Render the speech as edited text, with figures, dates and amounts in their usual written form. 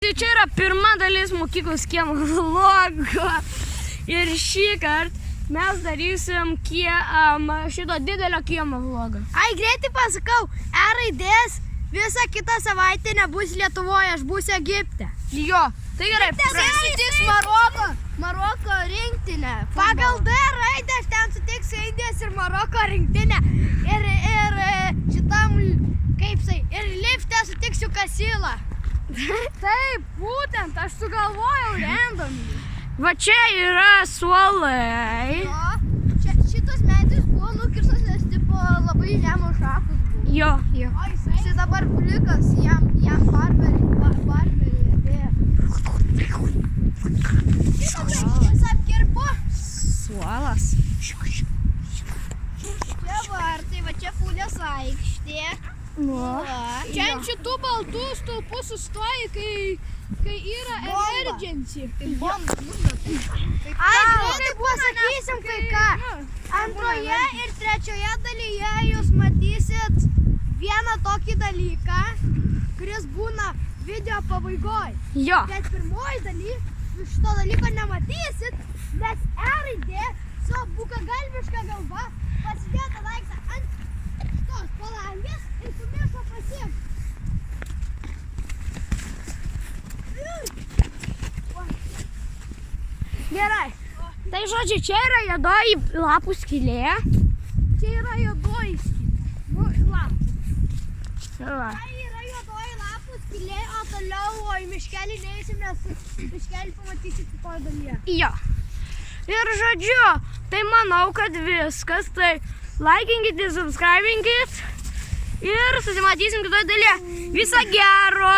tai čia yra pirma dalis mokyklos kiemo vlogo. Ir šį kartą mes darysim šito didelio kiemo vlogą. Ai, greitai pasakau, raidės visą kitą savaitę nebus Lietuvoje, aš būsiu Egipte. Jo, tai gerai. Sutiks Maroko rinktinę. Pagal D raidę aš ten sutiksiu Indijos ir Maroko rinktinę. Ir šitam, ir lifte sutiksiu Kasilą. Taip, būtent, aš sugalvojau randomly. Va čia yra suolai. Šitos medis buvo nukirstas, nes tipo labai žemos šakos buvo. Jo. Jis dabar plikas, jam barberį atėjo. Jis apkirpo. Suolas. Čia vartai, va čia Fulės aikštė. Čia ant šitų baltų stulpų sustoji, kai yra emergency. Ai, greitai pasakysim kai ką. Antroje ir trečioje dalyje jūs matysit vieną tokį dalyką, kuris būna video pabaigoje. Jo. Bet pirmoji daly šito dalyko nematysit, nes raidė su bukagalviška galva pasidėta daiktą ant šitos palangės ir sumiršo pasiekti. Gerai. Tai žodžiu, čia yra juodoji lapų skylė. Čia yra juodoji skylė. Lapų. Va. Tai yra juodoji lapų skylė, o toliau į miškelį neįsim, nes miškelį pamatysit kitoje dalyje. Jo. Ir žodžiu, tai manau, kad viskas. Tai laikinkit ir subscribinkit. Ir susimatysim kitoje dalyje. Viso gero.